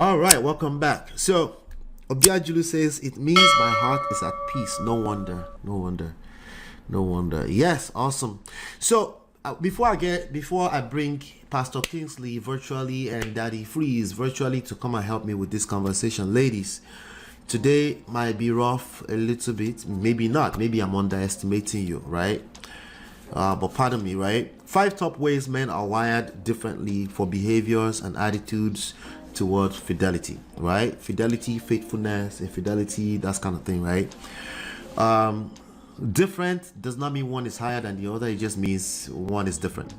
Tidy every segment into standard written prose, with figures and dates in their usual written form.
All right, welcome back. So, Obiajulu says it means my heart is at peace. No wonder, no wonder, no wonder. Yes, awesome. So, before I bring Pastor Kingsley virtually and Daddy Freeze virtually to come and help me with this conversation, ladies, today might be rough a little bit. Maybe not. Maybe I'm underestimating you, right? But pardon me, right? 5 top ways men are wired differently for behaviors and attitudes towards fidelity, right? Fidelity, faithfulness, infidelity, that kind of thing, right? Different does not mean one is higher than the other. It just means one is different.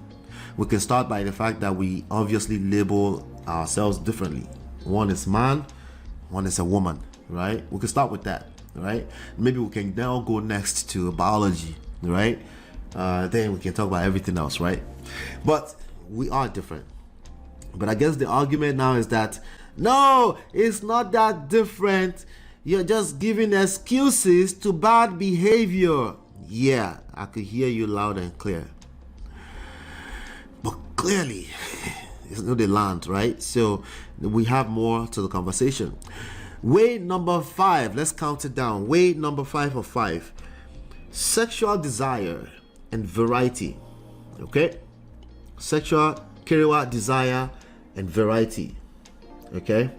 We can start by the fact that we obviously label ourselves differently. One is man, one is a woman, right? We can start with that, right? Maybe we can now go next to biology, right? Then we can talk about everything else, right? But we are different. But I guess the argument now is that no, it's not that different. You're just giving excuses to bad behavior. Yeah, I could hear you loud and clear. But clearly, it's not the land, right? So we have more to the conversation. Way number 5, let's count it down. Way number 5 of 5. Sexual desire and variety. Okay? Sexual kerewa desire and variety. Okay?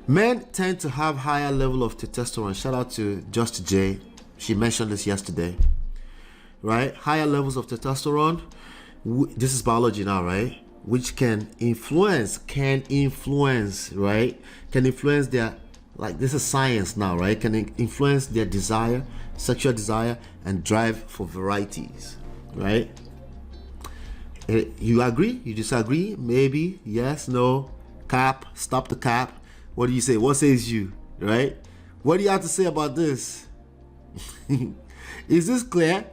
Men tend to have higher level of testosterone. Shout out to Just J. She mentioned this yesterday. Right? Higher levels of testosterone. This is biology now, right? Which can influence, right? Can influence their, like, this is science now, right? Can influence their desire, sexual desire, and drive for varieties, right? You agree? You disagree? Maybe? Yes? No? Cap? Stop the cap? What do you say? What says you? Right? What do you have to say about this? Is this clear?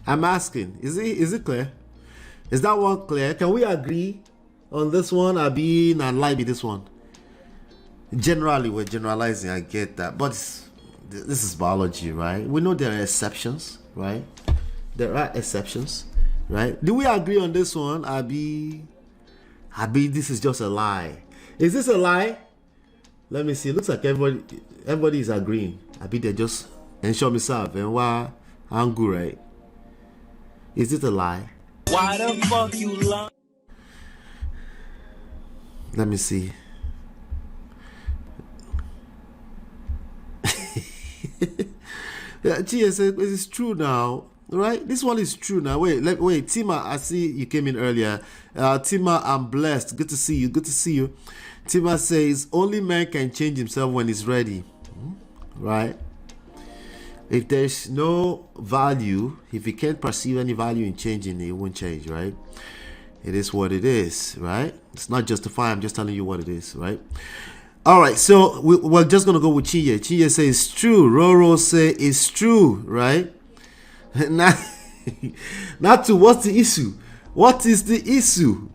I'm asking. Is it clear? Is that one clear? Can we agree on this one? Abi and lie be this one? Generally, we're generalizing. I get that, but this is biology, right? We know there are exceptions, right? There are exceptions, right? Do we agree on this one? Abi, this is just a lie. Is this a lie? Let me see. It looks like everybody is agreeing. Abi, they just ensure me serve and why I'm good, right? Is it a lie? Why the fuck you lie? Let me see. Yeah, GS, it's true now, right? This one is true now. Wait, Tima, I see you came in earlier. Tima, I'm blessed. Good to see you. Tima says only man can change himself when he's ready, right? If there's no value, if he can't perceive any value in changing, it won't change, right? It is what it is, right? It's not justified. I'm just telling you what it is, right? All right, so we're just going to go with Chiye. Chiye says it's true. Roro say it's true, right? Not to what's the issue? What is the issue?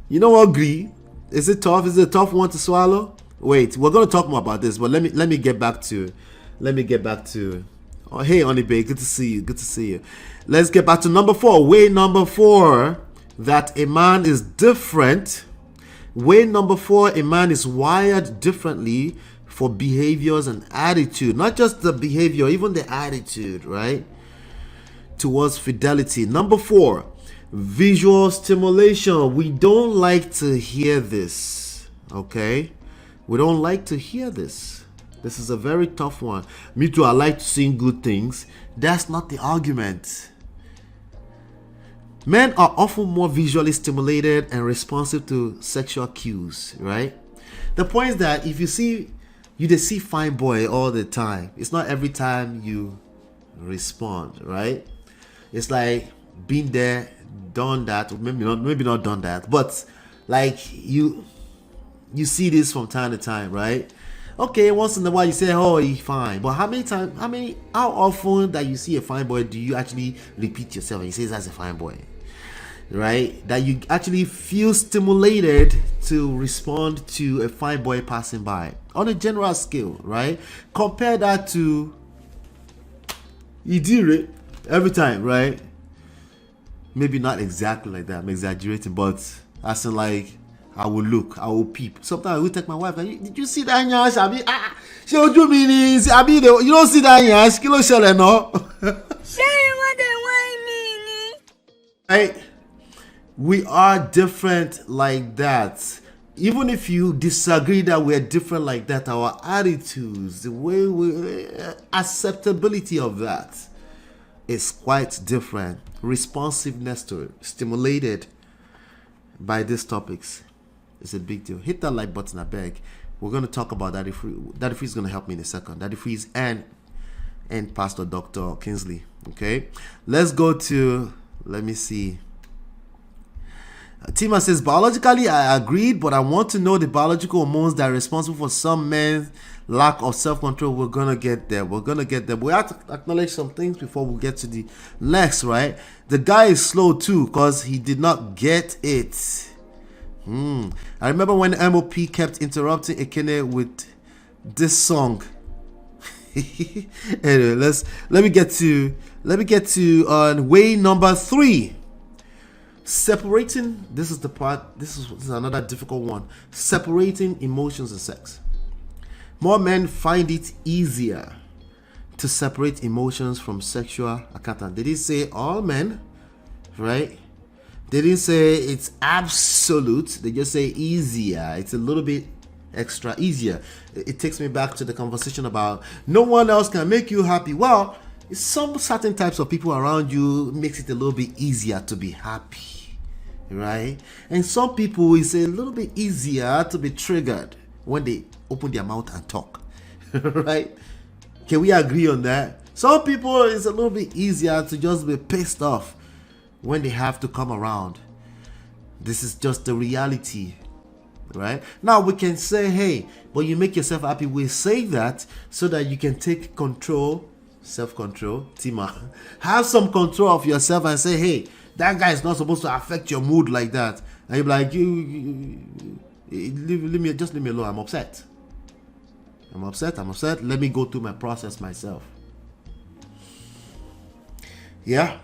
You know what, agree? Is it tough? Is it a tough one to swallow? Wait, we're going to talk more about this, but let me get back to oh, hey, Onibe, good to see you. Let's get back to number 4. Way number 4, that a man is different. Way number 4, a man is wired differently for behaviors and attitude. Not just the behavior, even the attitude, right? Towards fidelity. Number 4, visual stimulation. We don't like to hear this, okay? We don't like to hear this. This is a very tough one. Me too, I like to see good things. That's not the argument. Men are often more visually stimulated and responsive to sexual cues, right? The point is that if you see fine boy all the time, it's not every time you respond, right? It's like been there, done that, maybe not done that, but like you see this from time to time, right? Okay, once in a while you say, oh, he's fine. But how often that you see a fine boy do you actually repeat yourself and you say that's a fine boy? Right? That you actually feel stimulated to respond to a fine boy passing by on a general scale, right? Compare that to you do it every time, right? Maybe not exactly like that, I'm exaggerating, but as in like I will look, I will peep. Sometimes I will take my wife, did you see that nyash? Abi, she will do me, Abi, you don't see that nyash? Kilo shele no. Right? We are different like that. Even if you disagree that we're different like that, our attitudes, the way we acceptability of that is quite different. Responsiveness to it, stimulated by these topics, is a big deal. Hit that like button, I beg. We're going to talk about that. That if he's going to help me in a second. That if he's and Pastor Dr. Kingsley. Okay, let's go to, let me see. Tima says, biologically I agreed, but I want to know the biological hormones that are responsible for some men's lack of self-control. We're gonna get there. We have to acknowledge some things before we get to the next, right? The guy is slow too because he did not get it. I remember when MOP kept interrupting Ekene with this song. Anyway, let me get to way number 3. Separating, this is the part, this is another difficult one. Separating emotions and sex. More men find it easier to separate emotions from sexual accountants. They didn't say all men, right? They didn't say it's absolute. They just say easier. It's a little bit extra easier. It takes me back to the conversation about no one else can make you happy. Well, some certain types of people around you makes it a little bit easier to be happy, right? And some people, it's a little bit easier to be triggered when they open their mouth and talk, right? Can we agree on that? Some people, it's a little bit easier to just be pissed off when they have to come around. This is just the reality, right? Now we can say, hey, but you make yourself happy. We say that so that you can take control, self-control, Tima. Have some control of yourself and say, hey, that guy is not supposed to affect your mood like that. And you're like, leave me alone. I'm upset. Let me go through my process myself. Yeah,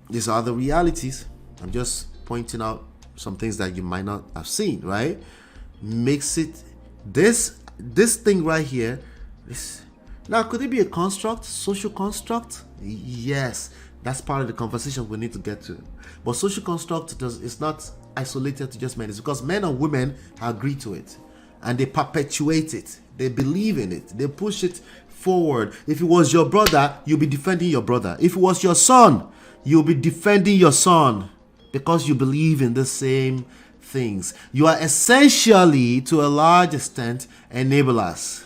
these are the realities. I'm just pointing out some things that you might not have seen, right? Makes it this thing right here. Now, could it be a construct, social construct? Yes, that's part of the conversation we need to get to. But social construct is not isolated to just men. It's because men and women agree to it, and they perpetuate it. They believe in it. They push it forward. If it was your brother, you'll be defending your brother. If it was your son, you'll be defending your son because you believe in the same things. You are essentially, to a large extent, enablers.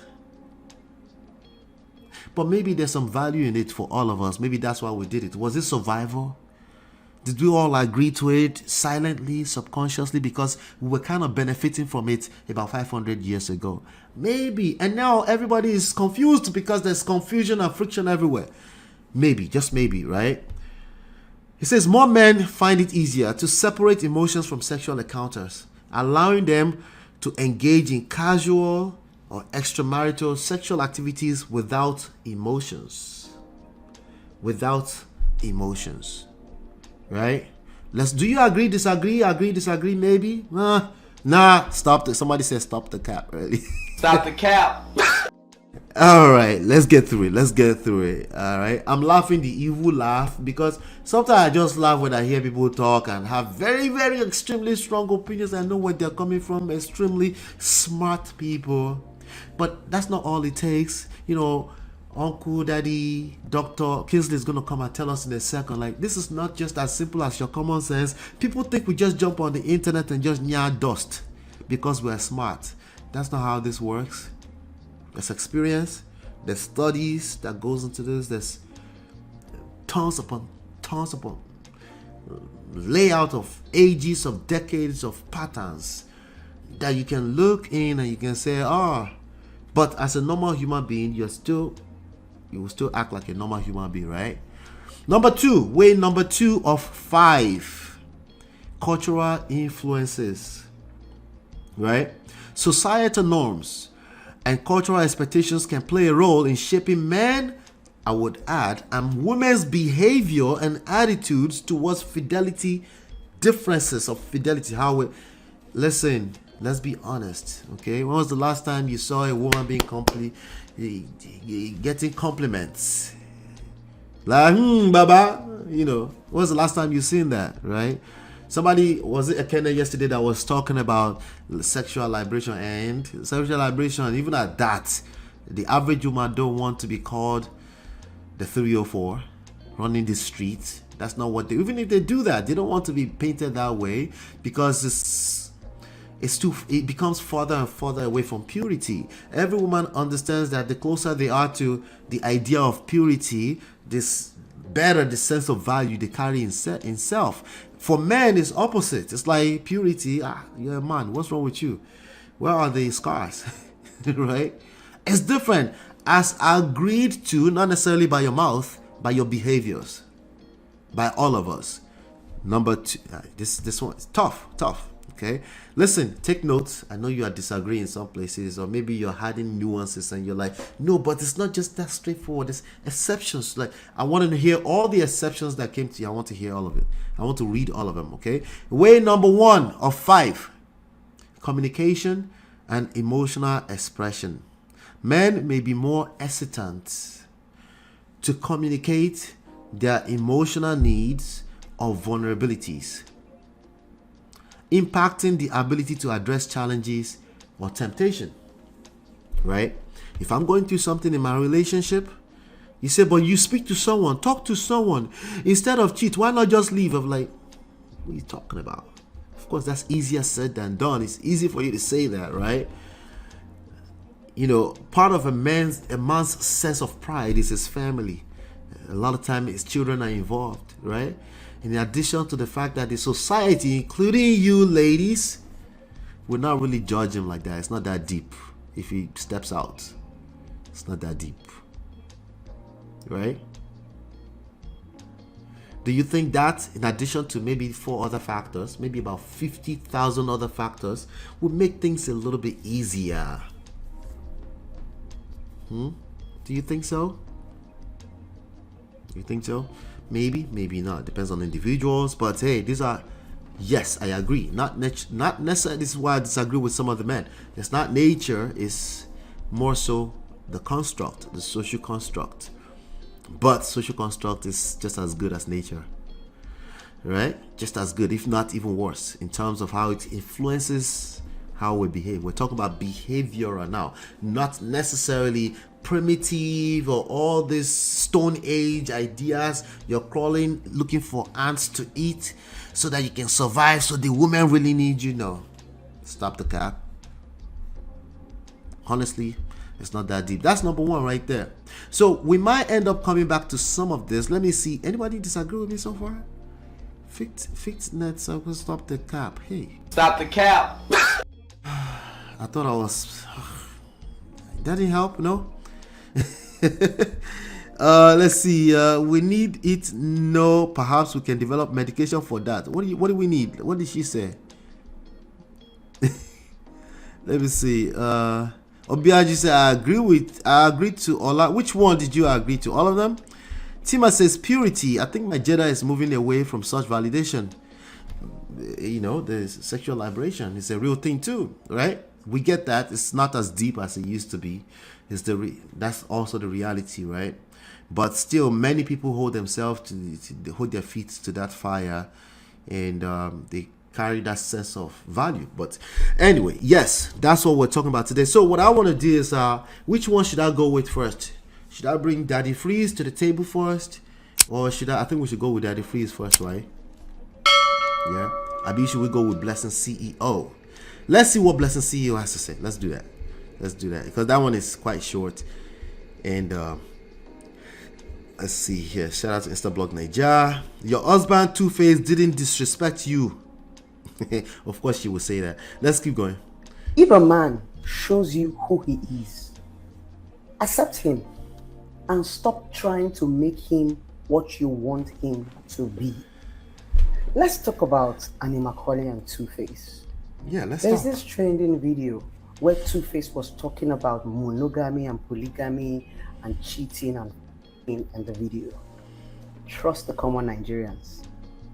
But maybe there's some value in it for all of us. Maybe that's why we did it. Was it survival? Did we all agree to it silently, subconsciously, because we were kind of benefiting from it about 500 years ago? Maybe. And now everybody is confused because there's confusion and friction everywhere. Maybe, just maybe, right? He says more men find it easier to separate emotions from sexual encounters, allowing them to engage in casual or extramarital sexual activities without emotions. Right? Do you agree, disagree, maybe? Nah, stop it. Somebody said stop the cap early. Stop the cap. All right, let's get through it. All right, I'm laughing the evil laugh because sometimes I just laugh when I hear people talk and have very, very extremely strong opinions. I know where they're coming from, extremely smart people. But that's not all it takes. You know, Uncle, Daddy, Dr. Kingsley is going to come and tell us in a second. Like, this is not just as simple as your common sense. People think we just jump on the internet and just near dust because we're smart. That's not how this works. There's experience, there's studies that goes into this, there's tons upon layout of ages, of decades of patterns that you can look in and you can say, but as a normal human being, you will still act like a normal human being, right? Way number 2 of 5, cultural influences, right? Societal norms and cultural expectations can play a role in shaping men, I would add, and women's behavior and attitudes towards fidelity, differences of fidelity, how Listen, let's be honest, okay? When was the last time you saw a woman being getting compliments? Like, baba, when was the last time you seen that, right? Somebody, was it Akene yesterday that was talking about sexual liberation, and sexual liberation, even at that, the average woman don't want to be called the 304 running the streets. That's not what they, even if they do that, they don't want to be painted that way, because it becomes further and further away from purity. Every woman understands that the closer they are to the idea of purity, this better the sense of value they carry in self. For men, it's opposite. It's like purity. You're a man. What's wrong with you? Where are the scars? Right? It's different, as agreed to, not necessarily by your mouth, by your behaviors, by all of us. Number two, this one is tough. Okay, listen, take notes. I know you are disagreeing in some places, or maybe you're adding nuances and you're like, no, but it's not just that straightforward. There's exceptions. Like, I want to hear all the exceptions that came to you. I want to hear all of it. I want to read all of them. Okay, way number 1 of 5: communication and emotional expression. Men may be more hesitant to communicate their emotional needs or vulnerabilities, impacting the ability to address challenges or temptation, right? If I'm going through something in my relationship, you say, but you speak to someone, talk to someone. Instead of cheat, why not just leave? I'm like, what are you talking about? Of course, that's easier said than done. It's easy for you to say that, right? Part of a man's sense of pride is his family. A lot of time his children are involved, right? In addition to the fact that the society, including you ladies, will not really judge him like that. It's not that deep. If he steps out, it's not that deep, right? Do you think that, in addition to maybe 4 other factors, maybe about 50,000 other factors, would make things a little bit easier? Do you think so? You think so? Maybe, maybe not. Depends on individuals. But hey, these are, yes, I agree. Not necessarily. This is why I disagree with some of the men. It's not nature. It's more so the construct, the social construct. But social construct is just as good as nature, right? Just as good, if not even worse, in terms of how it influences how we behave. We're talking about behavioral now, not necessarily primitive or all these stone age ideas. You're crawling looking for ants to eat so that you can survive, so the women really need you. No, stop the cap. Honestly, it's not that deep. That's number 1 right there. So we might end up coming back to some of this. Let me see. Anybody disagree with me so far? Fixed net circle, stop the cap. Hey, Stop the cap. I thought I was. That didn't help, no? Let's see. We need it. No, perhaps we can develop medication for that. What do we need? What did she say? Let me see. Obiaji said, I agree to all. Which one did you agree to? All of them? Tima says purity. I think my Jedi is moving away from such validation. The sexual liberation is a real thing too, right? We get that. It's not as deep as it used to be. That's also the reality, right? But still, many people hold themselves to hold their feet to that fire, and they carry that sense of value. But anyway, yes, that's what we're talking about today. So what I want to do is, which one should I go with first? Should I bring Daddy Freeze to the table first, or should I think we should go with Daddy Freeze first, right? Yeah. Abi, should we go with Blessing CEO? Let's see what Blessing CEO has to say. Let's do that because that one is quite short. And let's see here. Shout out to Instablog Nigeria. Your husband Two-Face didn't disrespect you. Of course she will say that. Let's keep going. If a man shows you who he is, accept him and stop trying to make him what you want him to be. Let's talk about Annie Macaulay and Two-Face. Yeah, let's There's talk. this trending video where Two-Face was talking about monogamy and polygamy and cheating and in the video. Trust the common Nigerians.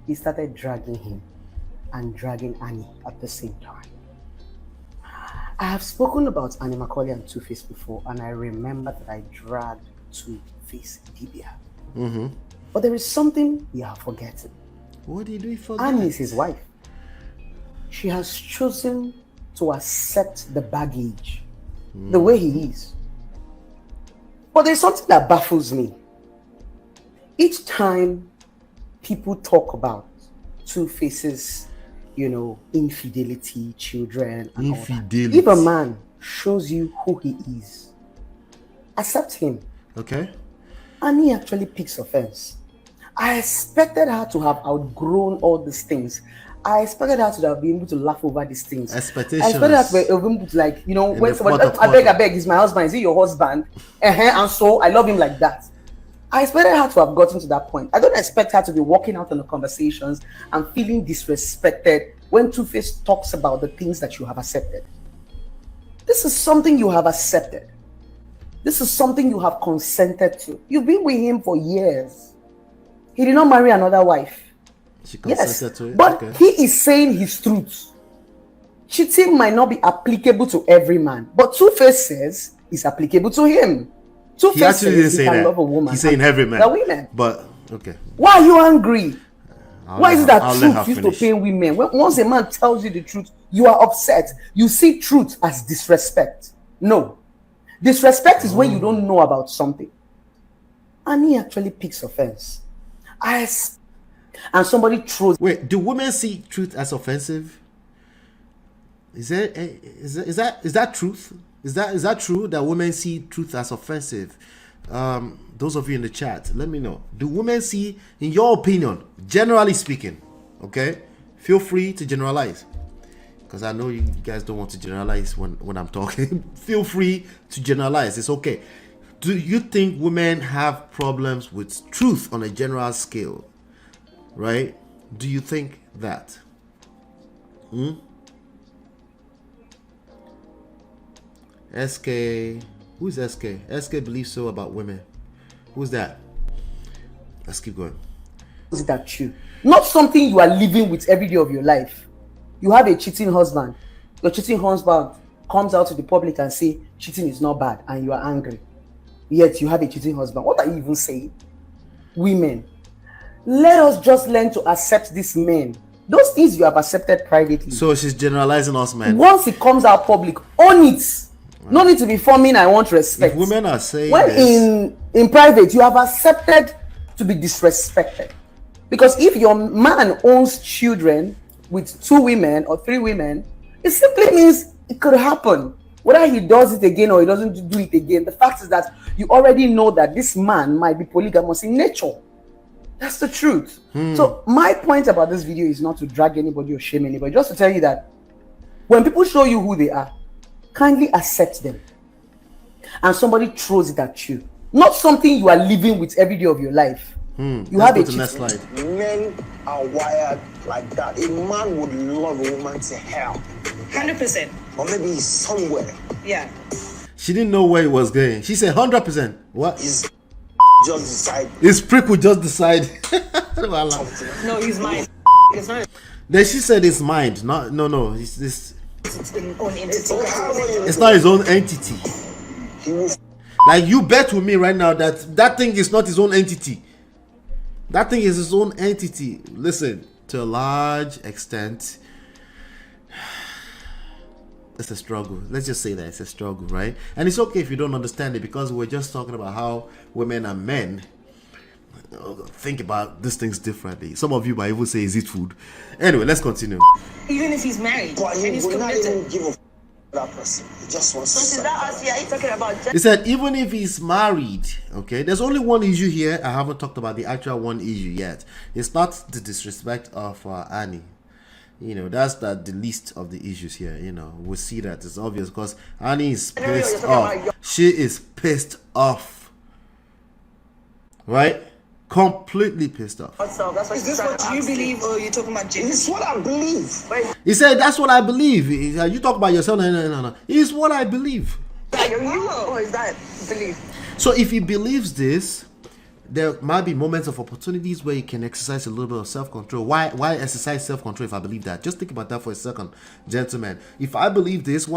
He started dragging him and dragging Annie at the same time. I have spoken about Annie Macaulay and Two-Face before, and I remember that I dragged Two-Face Dibia. But there is something you are forgetting. What did we forget? Annie is his wife. She has chosen to accept the baggage the way he is. But there's something that baffles me. Each time people talk about Two-Face's, infidelity, children, and infidelity. All that. If a man shows you who he is, accept him. Okay. Annie actually picks offense. I expected her to have outgrown all these things. I expected her to have been able to laugh over these things. Expectations. I expected her to be able to, when somebody, I beg, he's my husband, is he your husband? And so I love him like that. I expected her to have gotten to that point. I don't expect her to be walking out on the conversations and feeling disrespected when Two-Face talks about the things that you have accepted. This is something you have accepted. This is something you have consented to. You've been with him for years. He did not marry another wife. She consented to it? But okay. He is saying his truth. Cheating might not be applicable to every man, but Two-Face says it's applicable to him. Two-Face says he can love a woman. He's saying every man. The women. But, okay. Why are you angry? Why is it that truth used to pain women? Once a man tells you the truth, you are upset. You see truth as disrespect. No. Disrespect is when you don't know about something. And he actually picks offense. And somebody throws. Wait, do women see truth as offensive? Is that truth? Is that true that women see truth as offensive? Those of you in the chat, let me know. Do women see, in your opinion, generally speaking, okay? Feel free to generalize, because I know you guys don't want to generalize when I'm talking. Feel free to generalize. It's okay. Do you think women have problems with truth on a general scale? Right? Do you think that? SK, who's SK? SK believes so about women. Who's that? Let's keep going. Is that true? Not something you are living with every day of your life. You have a cheating husband. Your cheating husband comes out to the public and say cheating is not bad, and you are angry. Yet you have a cheating husband. What are you even saying? Women, let us just learn to accept these men. Those things you have accepted privately. So she's generalizing us, man. Once it comes out public, own it. No need to be forming I want respect. If women are saying when this, in private you have accepted to be disrespected. Because if your man owns children with 2 women or 3 women, it simply means it could happen. Whether he does it again or he doesn't do it again, the fact is that you already know that this man might be polygamous in nature. That's the truth. So my point about this video is not to drag anybody or shame anybody, just to tell you that when people show you who they are, kindly accept them. And somebody throws it at you. Not something you are living with every day of your life. You have a next slide. Men are wired like that. A man would love a woman to hell. 100%. Or maybe somewhere. Yeah. She didn't know where it was going. She said 100%. What? He's just decide. His prick would just decide. No, he's mine. It's not Then she said it's mind. No. It's his own entity. it's not his own entity. He will Like, you bet with me right now that thing is not his own entity. That thing is his own entity. Listen, to a large extent, it's a struggle. Let's just say that it's a struggle, right? And it's okay if you don't understand it, because we're just talking about how women and men think about these things differently. Some of you might even say, is it food? Anyway, let's continue. Even if he's married but and he he's will not even committed. give a that person. He just wants to So is that us? Yeah, talking about He said, even if he's married, okay, there's only one issue here. I haven't talked about the actual one issue yet. It's not the disrespect of Annie. You know, that's the least of the issues here. You know, we see that it's obvious because Annie is pissed off. She is pissed off, right? Completely pissed off. Is this what you believe, or are you talking about gender? It's what I believe. He said, that's what I believe. You talk about yourself. No. It's what I believe. Or is that belief? So if he believes this, there might be moments of opportunities where you can exercise a little bit of self-control. Why exercise self-control if I believe that? Just think about that for a second, gentlemen. If I believe this,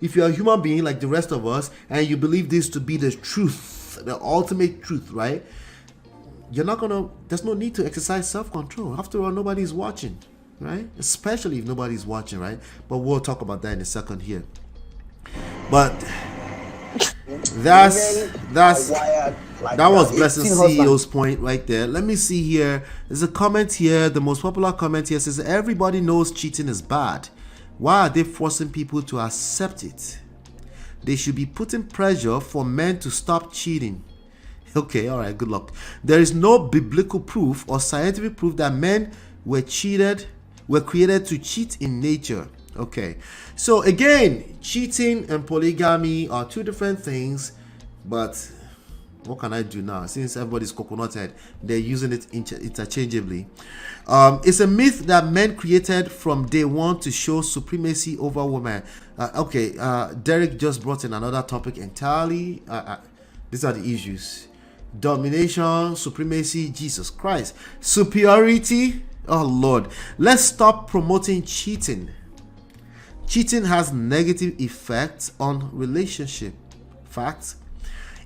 if you're a human being like the rest of us and you believe this to be the truth, the ultimate truth, right? There's no need to exercise self-control. After all, nobody's watching, right? Especially if nobody's watching, right? But we'll talk about that in a second here. But that was Blessing CEO's point right there. Let me see here. There's a comment here. The most popular comment here says, everybody knows cheating is bad. Why are they forcing people to accept it? They should be putting pressure for men to stop cheating. Okay, all right, good luck. There is no biblical proof or scientific proof that men were created to cheat in nature. Okay, so again, cheating and polygamy are two different things, but what can I do now? Since everybody's coconut head, they're using it interchangeably. It's a myth that men created from day one to show supremacy over women. Derek just brought in another topic entirely. These are the issues. Domination, supremacy, Jesus Christ. Superiority, oh Lord. Let's stop promoting cheating. Cheating has negative effects on relationship. Facts.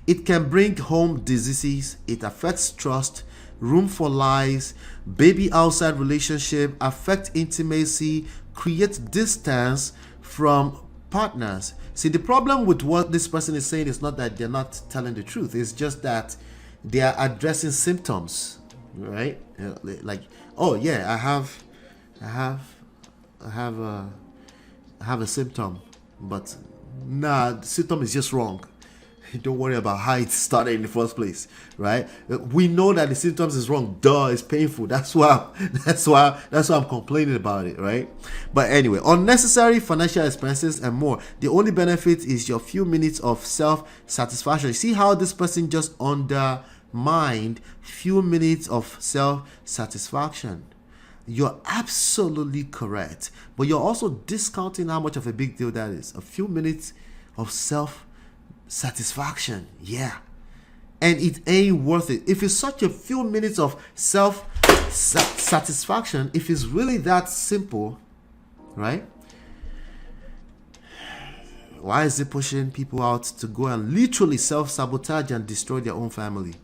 It can bring home diseases. It affects trust, room for lies, baby outside relationship, affect intimacy, create distance from partners. See, the problem with what this person is saying is not that they're not telling the truth. It's just that they are addressing symptoms, right? Like, oh yeah, I have a symptom, but nah, the symptom is just wrong. Don't worry about how it started in the first place, right? We know that the symptoms is wrong. Duh, it's painful. That's why I'm complaining about it, right? But anyway, unnecessary financial expenses and more. The only benefit is your few minutes of self-satisfaction. See how this person just undermined few minutes of self-satisfaction. You're absolutely correct, but you're also discounting how much of a big deal that is. A few minutes of self-satisfaction, yeah, and it ain't worth it. If it's such a few minutes of self-satisfaction, if it's really that simple, right? Why is it pushing people out to go and literally self-sabotage and destroy their own family?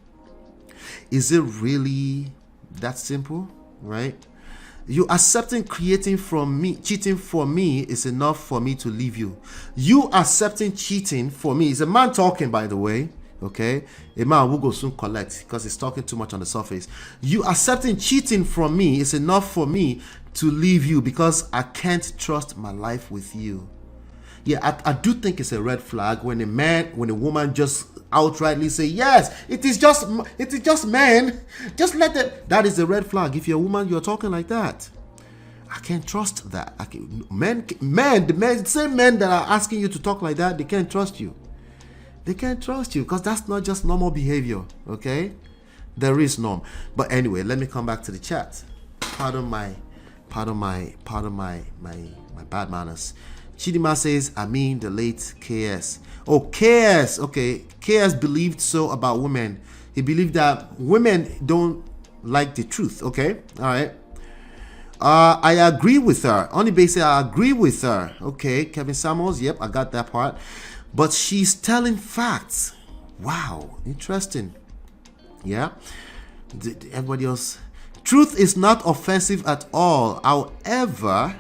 Is it really that simple, right? You accepting cheating for me is enough for me to leave you. You accepting cheating for me is a man talking, by the way. Okay, a man will go soon collect because he's talking too much on the surface. You accepting cheating from me is enough for me to leave you because I can't trust my life with you. Yeah, I do think it's a red flag when a woman just outrightly say, yes, it is just men. Just let it. That is a red flag. If you're a woman, you're talking like that. I can't trust that. The same men that are asking you to talk like that, they can't trust you. They can't trust you because that's not just normal behavior. Okay, there is norm. But anyway, let me come back to the chat. Pardon my bad manners. Chidima says, I mean the late KS. Oh, KS. Okay. KS believed so about women. He believed that women don't like the truth. Okay. All right. I agree with her. Only basically, I agree with her. Okay. Kevin Samuels. Yep. I got that part. But she's telling facts. Wow. Interesting. Yeah. Everybody else. Truth is not offensive at all. However,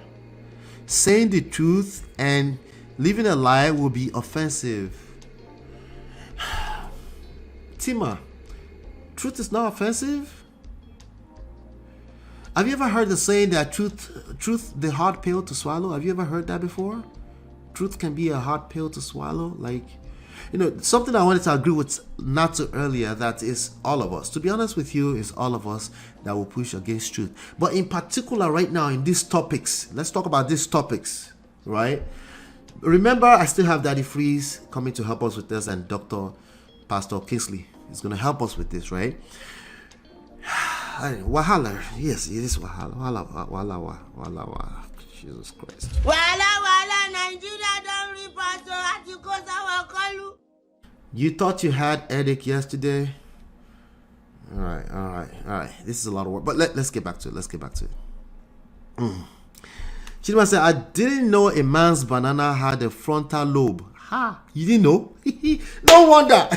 saying the truth and living a lie will be offensive. Tima, truth is not offensive? Have you ever heard the saying that truth the hard pill to swallow? Have you ever heard that before? Truth can be a hard pill to swallow. Like, something I wanted to agree with Nato earlier, that is all of us. To be honest with you, it's all of us that will push against truth. But in particular right now in these topics, let's talk about these topics, right? Remember, I still have Daddy Freeze coming to help us with this, and Pastor Kingsley is going to help us with this, right? Wahala. Yes, it is Wahala. Wahala. Jesus Christ. Wala, Nigeria don't report so at you cause our call. You thought you had headache yesterday? All right. This is a lot of work, but let's get back to it. Chidima said, I didn't know a man's banana had a frontal lobe. Ha! You didn't know? No wonder.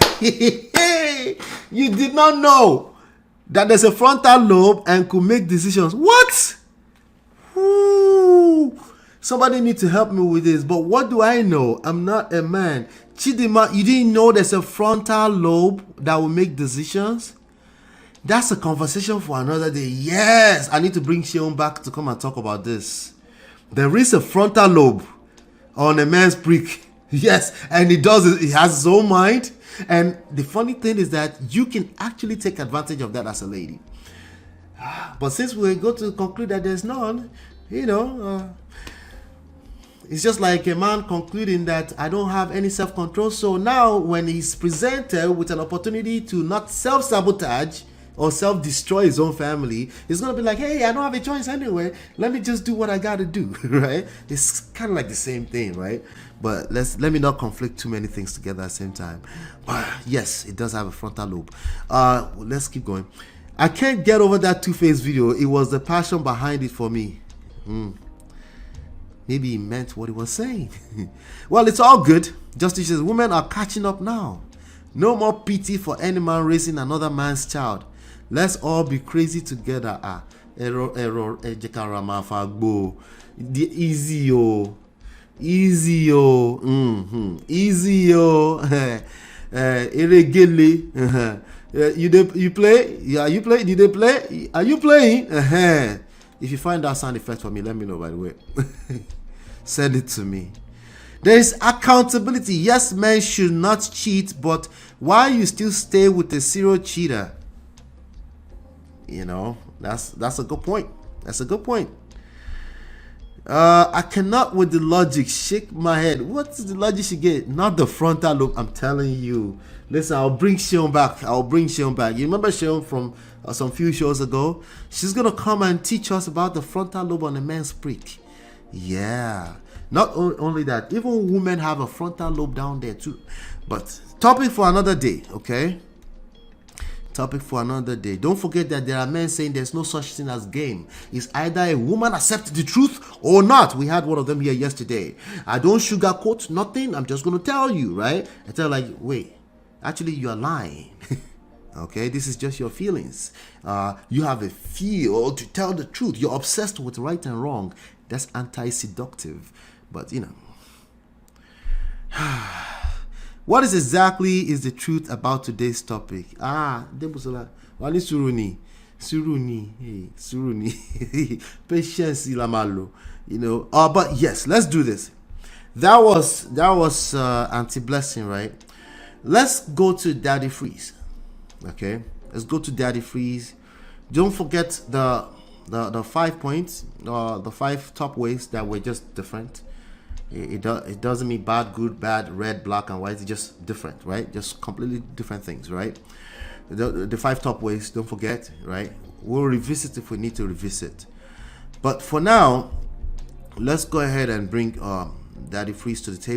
You did not know that there's a frontal lobe and could make decisions. What? Ooh. Somebody need to help me with this. But what do I know? I'm not a man. Chidima, you didn't know there's a frontal lobe that will make decisions? That's a conversation for another day. Yes, I need to bring Sheon back to come and talk about this. There is a frontal lobe on a man's PRIC. Yes, and it has its own mind. And the funny thing is that you can actually take advantage of that as a lady. But since we're going to conclude that there's none, it's just like a man concluding that I don't have any self-control. So now when he's presented with an opportunity to not self-sabotage or self-destroy his own family, he's going to be like, hey, I don't have a choice anyway. Let me just do what I got to do, right? It's kind of like the same thing, right? But let me not conflict too many things together at the same time. But yes, it does have a frontal lobe. Let's keep going. I can't get over that Two-Face video. It was the passion behind it for me. Maybe he meant what he was saying. Well, it's all good. Justice says women are catching up now. No more pity for any man raising another man's child. Let's all be crazy together. Error, easy yo. Easy irregele. You play? Yeah, you play? Did they play? Are you playing? If you find that sound effect for me, let me know, by the way. Send it to me. There is accountability. Yes, men should not cheat, but why you still stay with a serial cheater? That's a good point. I cannot with the logic. Shake my head. What's the logic she get? Not the frontal lobe. I'm telling you. Listen, I'll bring Sheon back. You remember Sheon from some few shows ago? She's gonna come and teach us about the frontal lobe on a man's PRIC. Yeah. Not only that, even women have a frontal lobe down there too. But topic for another day, okay? Topic for another day. Don't forget that there are men saying there's no such thing as game. It's either a woman accepts the truth or not. We had one of them here yesterday. I don't sugarcoat nothing. I'm just going to tell you, right? I tell like, wait, actually you're lying. Okay, this is just your feelings. You have a feel to tell the truth. You're obsessed with right and wrong. That's anti-seductive. But, what is the truth about today's topic? Debusola. Wali suruni. Patience ilamalo. But yes, let's do this. That was anti-blessing, right? Let's go to Daddy Freeze. Okay, let's go to Daddy Freeze. Don't forget the 5 points, the 5 top ways that were just different. It doesn't mean bad, good, bad, red, black, and white. It's just different, right? Just completely different things, right? The 5 top ways, don't forget, right? We'll revisit if we need to revisit. But for now, let's go ahead and bring Daddy Freeze to the table.